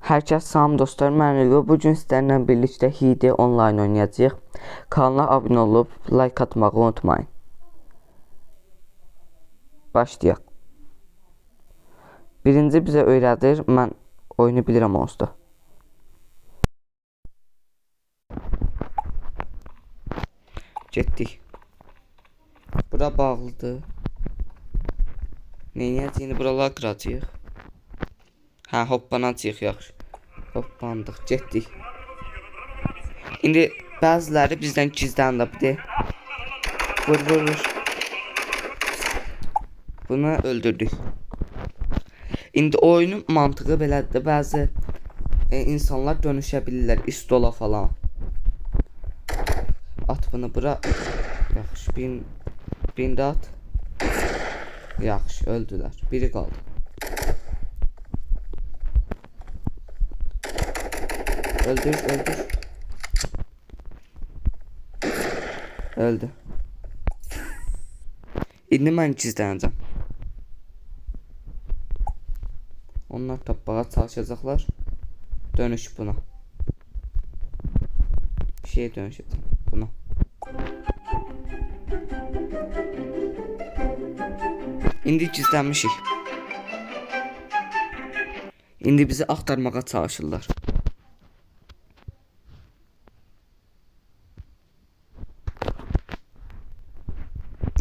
Hər kəs salam dostlar, mən Rüqü. Bu gün sizlərlə birlikdə Hidi online oynayacağıq. Kanala abunə olub like atmağı unutmayın. Başlayaq. Birinci bizə öyrədir. Mən oyunu bilirəm onsuz da. Getdik. Bura bağlıdır. Neyniyəcəyini buralar qıracağıq. Hə, hoppanacağıq, yaxşı. Hoppandıq, getdik. İndi bəziləri bizdən gizləndi. Bir de vur. Bunu öldürdük. İndi oyunun mantığı belədir. Bəzi insanlar dönüşə bilirlər, istola falan. At bunu bura. Yaxşı, birini də at. Yaxşı, öldülər. Biri qaldı. Öldür. Öldü. İndi mən gizlənəcəm. Onlar tapmağa çalışacaqlar. Dönüş buna. Bir şeye dönüşəcəm. Buna. İndi gizlənmişik. İndi bizi axtarmağa çalışırlar.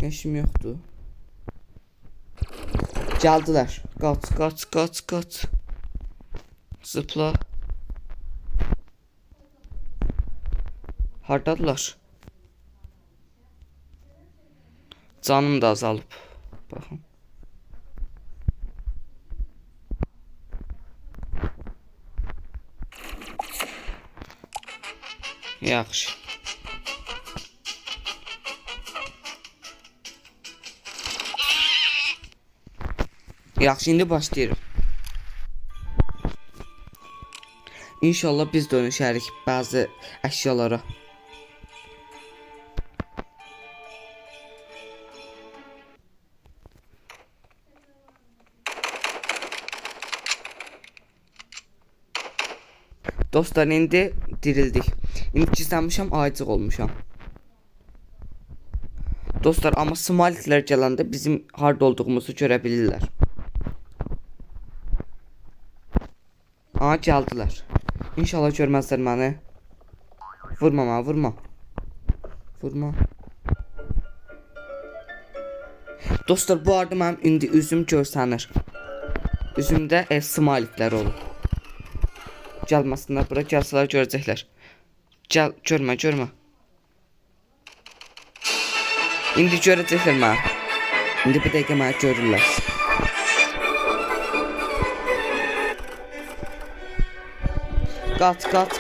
Eşim yoxdur. Gəldilər. Qaç. Zıpla. Hardadılar? Canım da azalıb. Baxın. Yaxşı. Yaxşı, indi başlayırıq. İnşallah biz dönüşərik bəzi əşyalara. Dostlar, indi dirildik. İndi gizlənmişəm, acıq olmuşam. Dostlar, amma smaliklər gələndə bizim harda olduğumuzu görə bilirlər. Aha, gəldilər. İnşallah görməzlər məni. Vurma. Dostlar, bu arada mənim indi üzüm görsənir. Üzümdə smaliklər olur. Gəlməsinlər bura, gəlsələr görəcəklər. Gəl, görmə. İndi görəcəklər məni. İndi bir dəqiqə məni görürlər. Qaç. Qaç.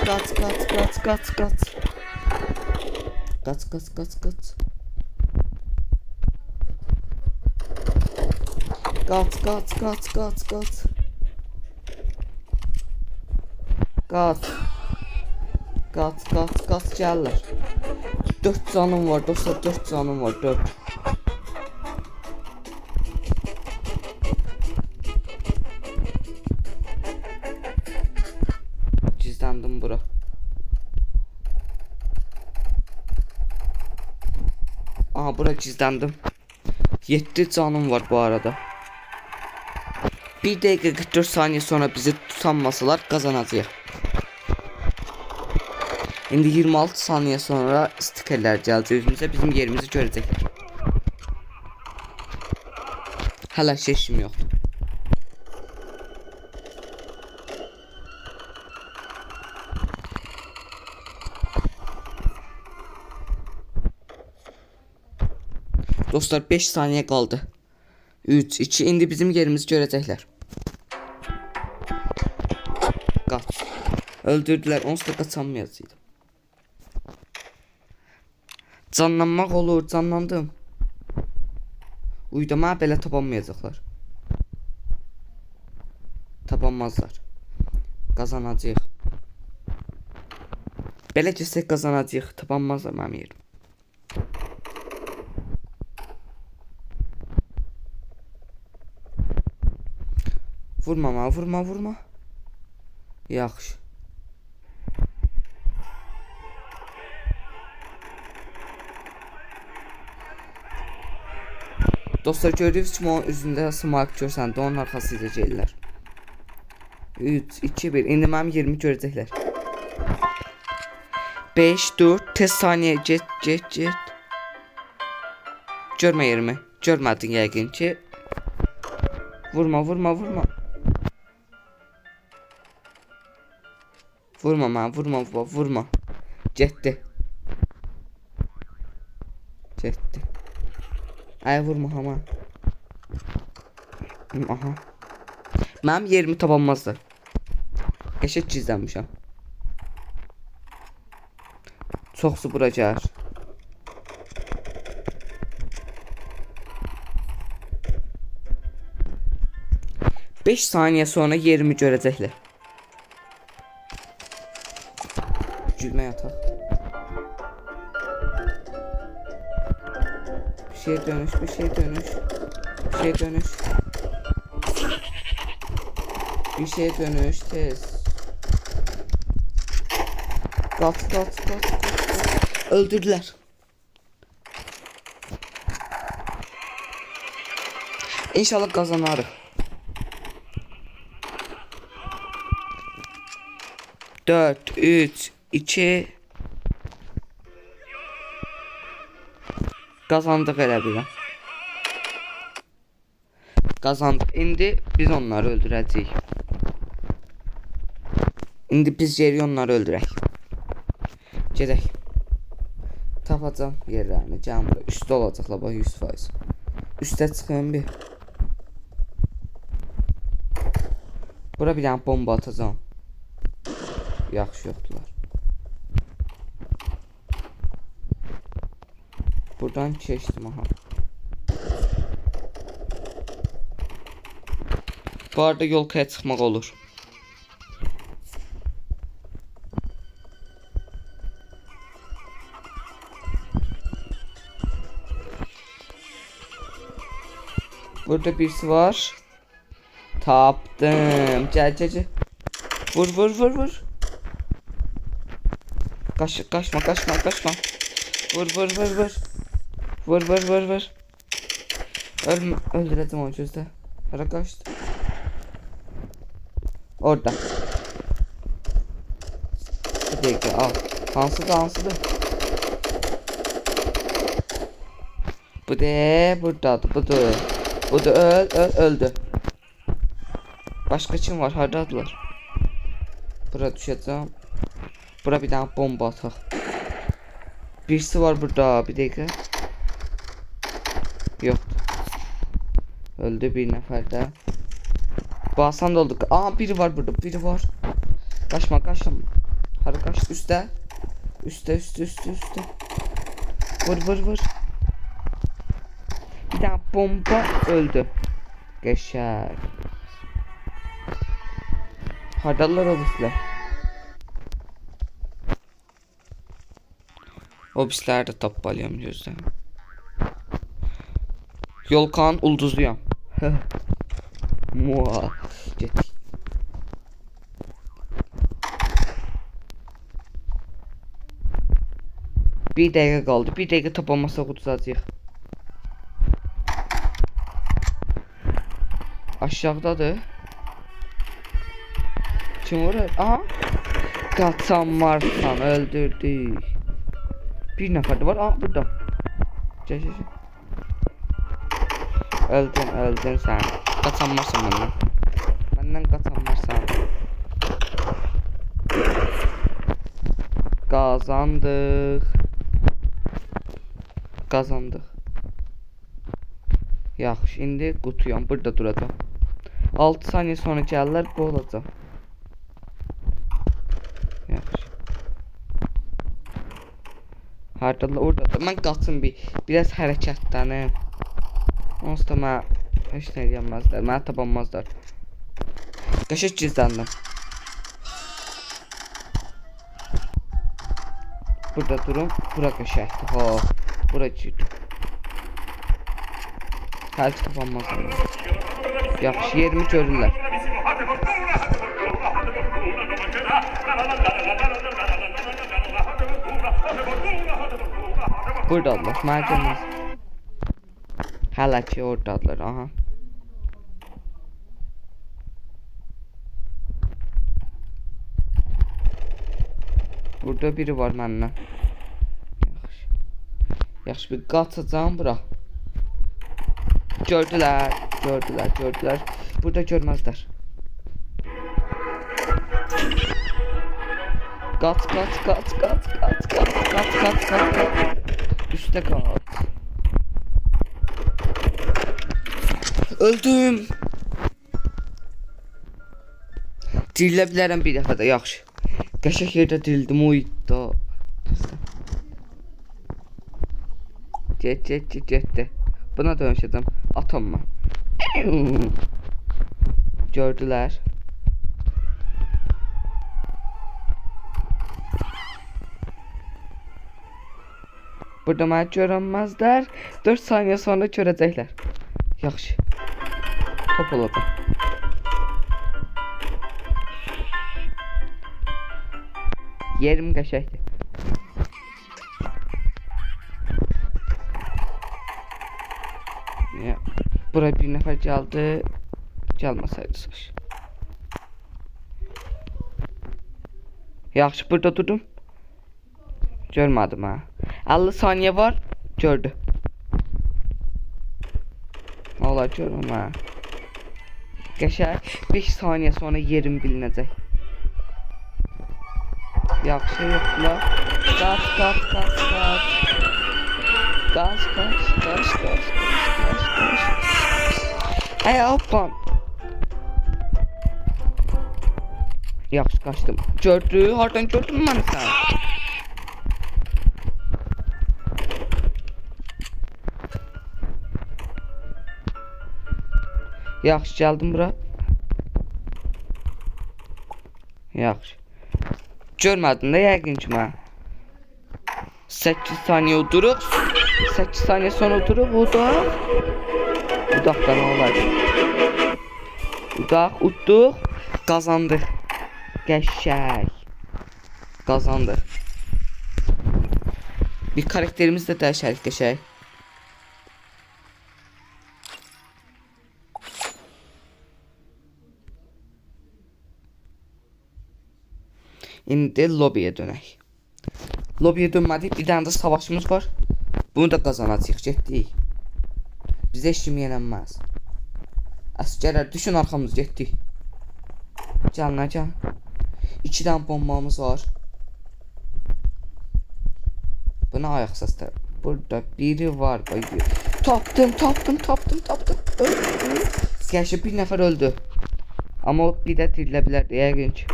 Qaç, gəlirlər. 4 canım var dostlar, 4 canım var, 4. Gizləndim bura. Aha, bura gizləndim. 7 canım var bu arada. 1 dəqiqə 44 saniyə sonra bizi tutanmasalar qazanacağıq. İndi 26 saniyə sonra stikerlər gələcək üzümüzə, bizim yerimizi görəcəklər. Hələ işim yoxdur. Dostlar, 5 saniyə qaldı. 3, 2, indi bizim yerimizi görəcəklər. Qaç. Öldürdülər, onsuz da qaçamayacaqdım. Canlanmaq olur, canlandım. Uydama belə tapanmayacaqlar. Tapanmazlar. Qazanacağıq. Belə keçsək qazanacağıq, tapanmazlar mənim yerim. Vurma. Yaxşı. Dostlar, gördüyünüz kimi onun üzündə smart görsəndə onun arxasıyla gəlirlər. 3, 2, 1. İndi mənim 20 görəcəklər. 5, 4, tez saniye, get. Görmə yerimi. Görmədin yəqin ki. Vurma. Vurma mən, vurma. Getdi. Ay vurma ama. Aha. Mənim yerimi tapanmazlar. Qəşəng gizlənmişəm. Çoxsu bura gəlir. Beş saniye sonra yerimi görəcəklər. Gülmə yataq. Bir şey dönüş tez. Kaç. Öldürdüler. İnşallah kazanırıq. 4, 3, 2. Kazandık elə biləm. Kazandık. İndi biz onları öldürəcəyik. İndi biz yeri onları öldürək. Gedək. Tapacam yerlərini. Cəmdə üstdə olacaqlar bax 100%. Üstə çıxın bir. Bura bir dənə bomba atacağam. Yaxşı yoxdular. Buradan keçdim aha. Bu arada yolkaya çıxmaq olur. Burada birisi var. Tapdım. Gel. Vur. Kaçma. Vur. Öldüreceğim o gözde. Hara kaçtı. Orada. Bir dakika al. Hansıdır. Bu de buradadır. Bu da öldü. Başka kim var? Hardadılar? Bura düşeceğim. Bura bir tane bomba atak. Birisi var burada. Bir dakika. Yok. Öldü bir nefer de. Basan da olduk. Aa biri var burada. Biri var. Kaçma. Hadi kaç. Üste. Vur. Bir tane bomba öldü. Geçer. Hardalar obisler. Obisler de tapbalıyorum gözden. Yolkan ulduzluyam. Muha. Getdik. Bir dəqiqə qaldı. Bir dəqiqə tapanmasaq udacağıq. Aşağıdadır. Kim var? Aha. Qaçan varsan öldürdük. Bir nəfər də var. Aha burada. Gel. Öldün sen. Qaçan varsan məndən. Məndən qaçan varsan. Kazandık. Yaxşı, indi qutuyam. Burada duracağam. 6 saniye sonra gəlirlər, bu olacaq. Yaxşı. Hardalar? Orada. Mən qaçım biraz hərəkətlənim. Onsuz da mən heç nə edəməzlər. Mənə tapanmazlar. Qəşəng gizləndim. Burada durun. Bura qəşəngdir. Ha, bura girdim. Hələ tapanmazlar. Yaxşı, yerimi görürlər. Buradalar. Mərkəmiz. Hələ ki oradalar. Aha. Burada biri var məndən. Yaxşı. Yaxşı bir qaçacağım bura. Gördülər. Burada görməzlər. Qaç. Üstə qaç. Öldüm. Dirilə bilərəm bir dəfə də, yaxşı. Qəşəng yerdə dirildim, uydu. Getdi. Buna dönüşəcəm. Atam mən. Gördülər. Burada məni görənməzlər. 4 saniyə sonra görəcəklər. Yaxşı. Top olacaq. Yerim qəşəkdir. Buraya bir nəfər gəldi. Gəlməsəydi saç. Yaxşı, burada durdum. Görmədim ha. 50 saniyə var. Gördü. Valla görməm ha. Qəşəng 5 saniyə sonra yerim bilinəcək. Yaxşı yoxdular. Qaç. Ay hoppan. Yaxşı qaçdım. Gördü. Hardan gördün məni sən? Yaxşı gəldim bura. Yaxşı. Görmədin də yəqin ki mən. 8 saniyə oturuq. 8 saniyə sonra oturuq. Udaqdan olaydı. Udaq, utduq. Qazandıq. Qəşəng. Qazandıq. Bir karakterimiz də dəyişərik qəşəng. İndi lobiyə dönək. Lobiyə dönmədik. Bir dənə də savaşımız var. Bunu da qazanacaq. Getdik. Bizə heç kim yenənməz. Əsgərlər düşün arxamız. Getdik. Gəl. 2 dənə bombamız var. Bu nə ayaq səsləri? Burada biri var. Tapdım. Öldü. Gəşə bir nəfər öldü. Amma o bir də dirilə bilər. Yəqin ki.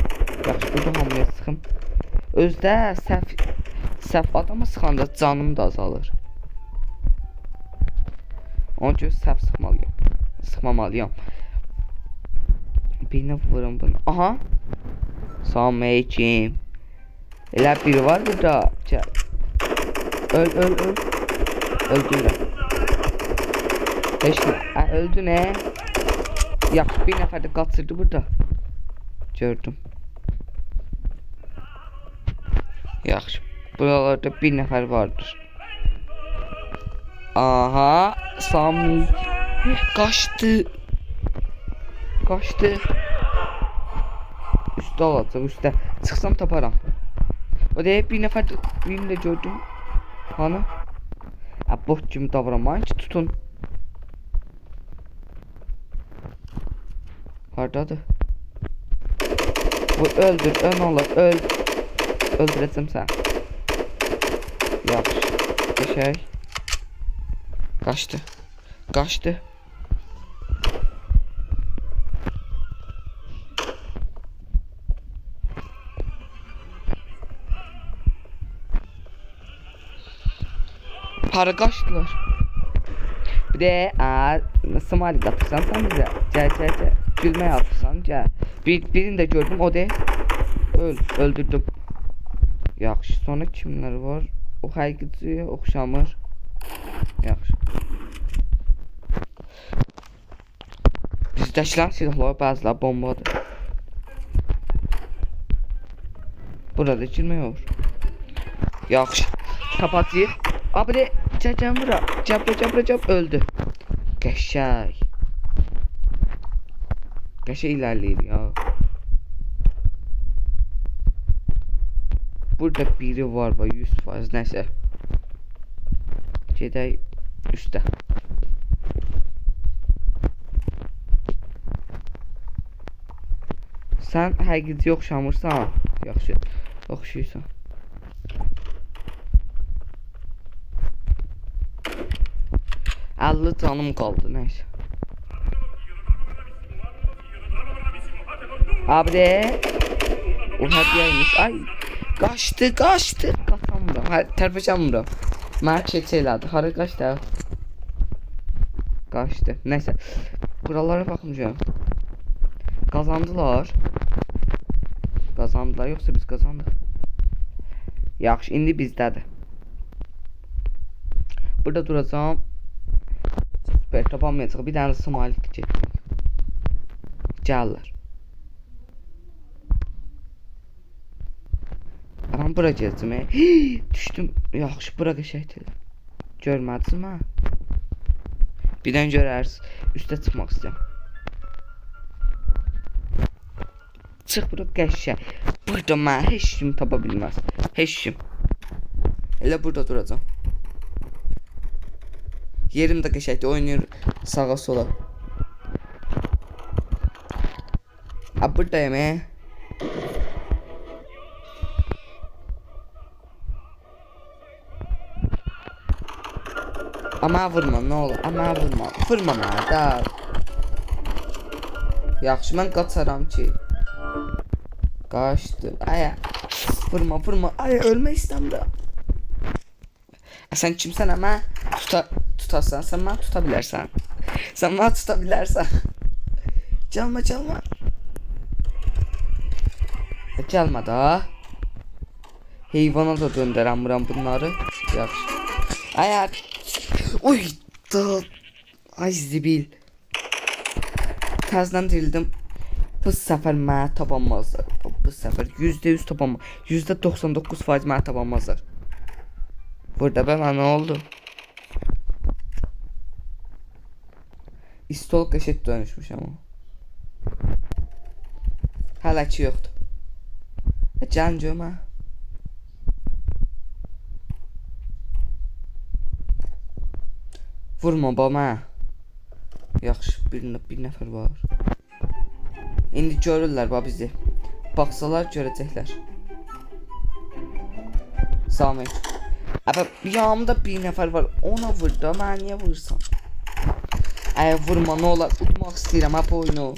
Yaxşı, burada hamıya sıxım. Özdə səhv adama sıxanda canım da azalır. Onun üçün səhv sıxmamalıyam. Birini vururum bunu. Aha. Salamünaleyküm. Elə biri var burada. Öl. Öldürəm. Heç nə. Öldü nə? Yaxşı, bir nəfər də qaçırdı burada. Gördüm. Yaxşı. Buralarda bir nəfər vardır. Aha. Sami. Qaçdı. Üstə olacaq, üstə. Çıxsam taparam. O deyək, bir nəfər birini də gördüm. Hanı? Bot kimi davranmayın ki, tutun. Hardadır? Bu öldür, ön olur, öl. Öldürəcəm sən. Yaxşı. Qəşəng. Qaçdı. Hara qaçdılar? Bir də smiley atırsan sən bizə. Gəl. Gülmək atırsan, gəl. Birini də gördüm, o deyil. Öldürdüm. Yaxşı, sonra kimlər var? O həqiqici oxşamır. Yaxşı. Bizdəkilər silahları bəziləri bombadır. Burada girmək olur. Yaxşı. Kapatayım. Abi de çəkən bura. Cəb öldü. Qəşəng. Qəşəng ilerleyir ya. Burada biri var 100% nəsə. Gedək üstə. Sən həqiqətə oxşamırsan. Yaxşı. Oxşuyursan. Allı canım qaldı, nəysə. Abi de o hədiyəymiş. Ay, qaçdı. Qaçamıram. Tərpəşəmirəm. Mənə keçə elədi. Hara qaçdı? Qaçdı. Nəysə. Buralara baxmışam. Kazandılar. Yoksa biz kazandık. Yaxşı, indi bizdədir. Burada duracağım. Süper, tapamayacaq. Bir dənə smalik çəkdik. Gəlirlər. Mən bura gəldim. Düşdüm. Yaxşı, bura qəşəngdir. Görmədiniz mi? Birdən görərsiniz. Üstə çıxmaq istəyirəm. Çıx bura qəşəng. Burada mən heç kim tapa bilməz. Heç kim. Elə burada duracağam. Yerim də qəşəngdir. Oynayır sağa sola. Buradayım. Ama vurma, nə olur? Ama vurma. Vurma mənə də. Yaxşı, mən qaçaram ki. Qaçdı. Aya. Vurma. Aya, ölmək istəmirəm. Sən kimsən ama? Tutarsan. Sən mənə tuta bilərsən. Sən mənə tuta bilərsən. Gəlmə. Gəlmə da. Heyvana da döndərəm bunları. Yaxşı. Aya. Oy da. Ay zibil. Təzdən dirildim. Bu səfər mənə tapanmazlar. Bu səfər %100 tapanmaz. %99% mənə tapanmazlar. Burada bana ne oldu? İstol qəşəng dönüşmüş ama. Hələ ki yoxdur. Can cömə. Vurma bana. Yaxşı, bir nəfər var. İndi görürlər bizi. Baxsalar görəcəklər. Samet. Ama yanımda bir nəfər var. Ona vur da, mən niyə vursan? Ay vurma, nə olar? Udmaq istəyirəm bu oyunu.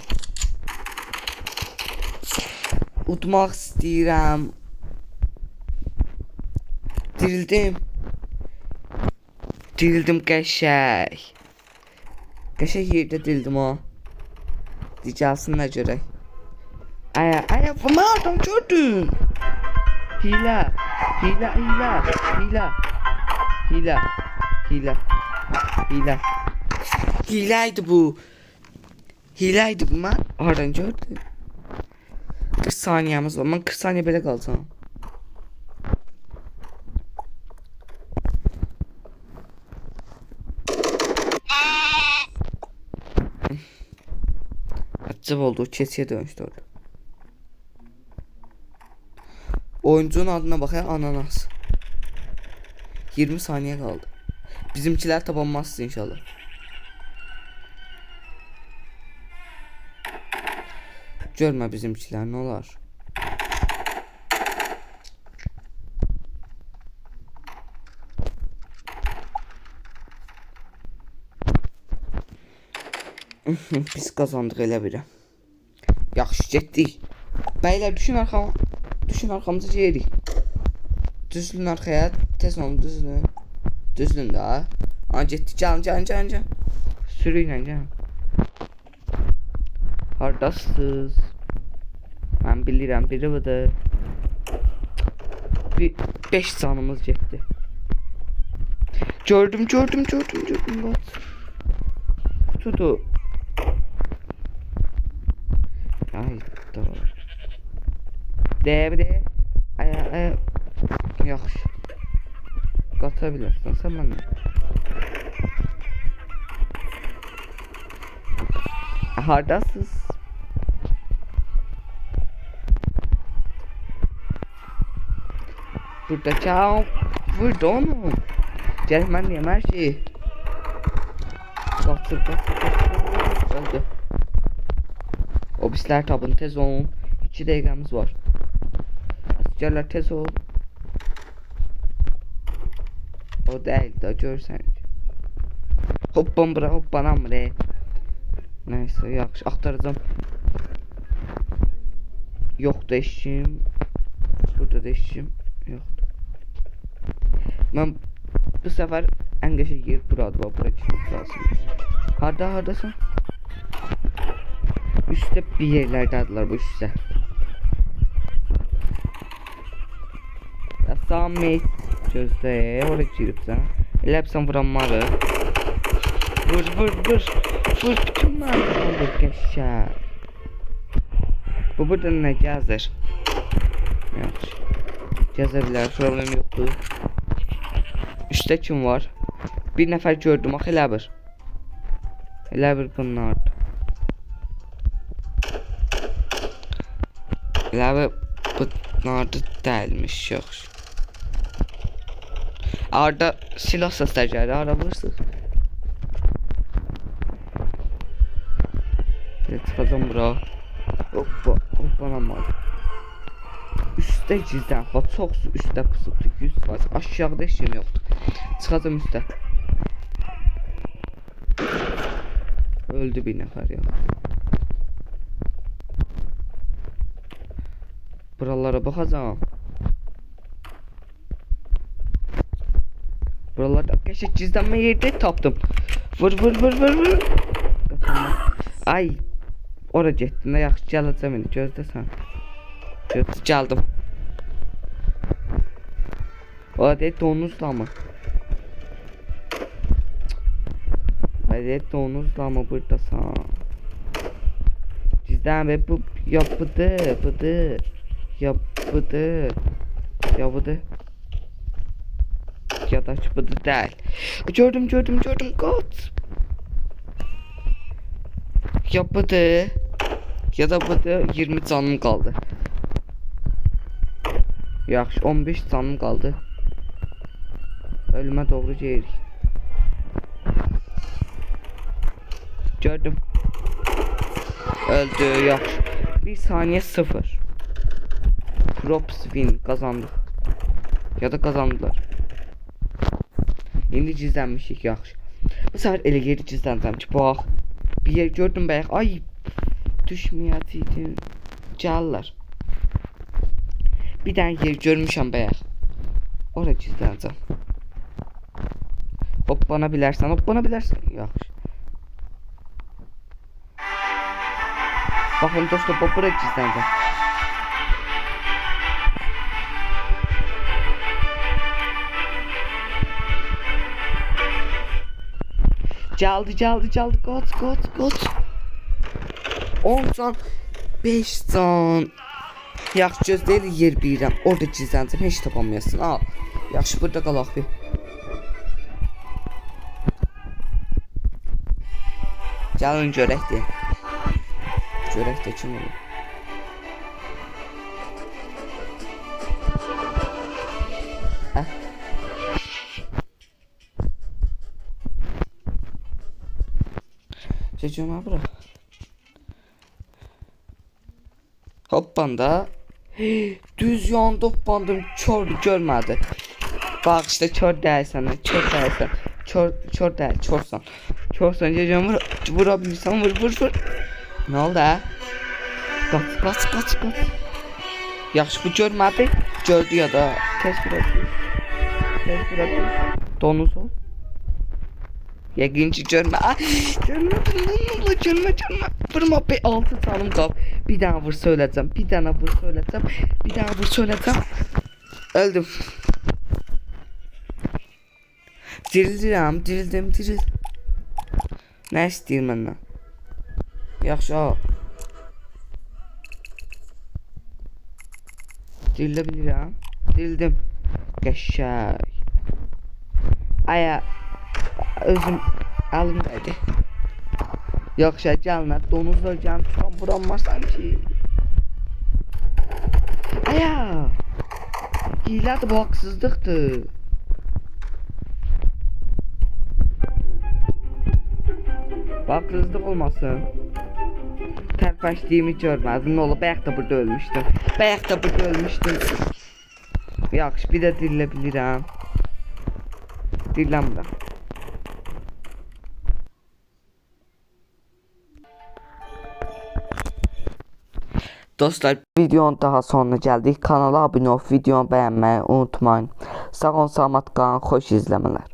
Udmaq istəyirəm. Dirildim qəşəng. Qəşəng yerdə dirildim o. Diyəcəsinə görək. Ay vurma, adam gördün. Hile Hileydi bu. Ben oradan gördüm. 40 saniyemiz var. Ben 40 saniye belə qalacağım. Acıb oldu. Keçiyə dönüşdü orada. Oyuncunun adına bak ya, ananas. 20 saniye kaldı. Bizimkiler tabanmazsın inşallah. Görme bizimkiler, ne olar? Biz kazandık elə biri. Yaxşı getdik. Beyler düşün arxama. Düşün arxamıza yedik. Düzlün arxaya. Tez olun düzlün. Düzlün da. Getdik. Can. Sürüylə can. Hardasınız? Mən bilirəm biri budur. 5 canımız getdi. Gördüm. Kutudu. Ay da. De. Ay Yaxşı. Qaça bilərsən sən məndən. Hardasınız? Burada çal. Vurdu onu. Gəl mən deyəm hər şeyi. Qaçır. Öldü. O bizlər tapın tez olun. 2 dəqiqəmiz var. Askerlər tez ol. O değil de görsən. Hoppan bura hoppanam bre. Neyse yaxşı axtaracağım. Yoxdur eşim. Burada da eşim yoxdur. Mən bu sefer ən qəşəng yer buradır. Bura gitmək lazım. Hardasan? Üstdə bir yerlərdədirlər bu üstdə. Samet gözlə, oraya giribsən. Elə sən vuranmalı. Vur. Bütün mənim vur qəşəng. Bu burada nə gəzir? Yaxşı. Gəzə bilər, problem yoxdur. Üstdə kim var? Bir nəfər gördüm, axı elə bir. Elə bir bunlardır. Elə bir bunlardır dəlmiş, yaxşı. Arda silah səslər gəlir, ara bilirsiniz. Çıxacam bura. Hoppanamadım. Üstdə gizlən, çox üstdə pusubdur, 100%. Aşağıda heç kim yoxdur. Çıxacam üstdə. Öldü bir nəfər ya. Buralara baxacağam. Buralarda arkadaşlar cizdanma yerde tapdım. Vur. Ay. Ora getdin, yaxşı gələcəm indi, gözləsən. Gəldim. O deyil donuzla mı? Deyil donuzla mı buradasan? Cizdan ve bu yapıdı. Ya da çıpıdı değil. Gördüm kaç. Yapıdı. Ya da bıdı 20 canım kaldı. Yaxşı 15 canım kaldı. Ölüme doğru geyirik. Gördüm. Öldü yaxşı. 1 saniye 0. Props win kazandık. Ya da kazandılar. Şimdi gizlənmişik yaxşı. Bu sefer elə geri gizlənəcəm ki, bax. Bir yer gördüm bayaq. Ay, düşməyəcəkdim. Gəlirlər. Bir dənə yer görmüşəm bayaq. Ora gizlənəcəm. Hoppana bilərsən. Yaxşı. Baxın dostlar, bura gizlənəcəm. Çaldı kaç 10 can 5 can. Yaxşı gözləyir yer bilirəm. Orada gizlənəcəm, heç tapamayasın. Al. Yaxşı burada qalaq bir. Gəlin görək də. Görək də kim olur. Çocuğuma bırak. Hoppanda. Düz yandı hoppandım. Kör görmedi. Bak işte kör değilsen. Kör değil. Körsan çocuğuma vurabilirsen vur. Ne oldu ha? Kaç. Yaxşı bu görmedi. Gördü ya da. Tez bırakıyor. Donuz ol. Yəqinci görmə. Görmə. Vurma be 6 canım qalıb. Bir dənə vursa öləcəm. Öldüm. Dirildim. Nə istəyir məndən? Yaxşı al. Dirilə bilirəm. Dirildim. Qəşəng. Aya özüm əlimdədir. Yaxşı, gəlmə. Donuzlar gəlib çıxan buranmasan ki. Aya. Hilədir, bu haqsızlıqdır. Haqsızlıq olmasın. Tərpəşdiyimi görmədim. Nə olub? Bayaq da burada ölmüşdüm. Yaxşı, bir də dirilə bilirəm. Diriləmirəm. Dostlar, videonun daha sonuna gəldik. Kanala abunə olub, videonu bəyənməyi unutmayın. Sağ olun, salamat qalın, xoş izləmələr.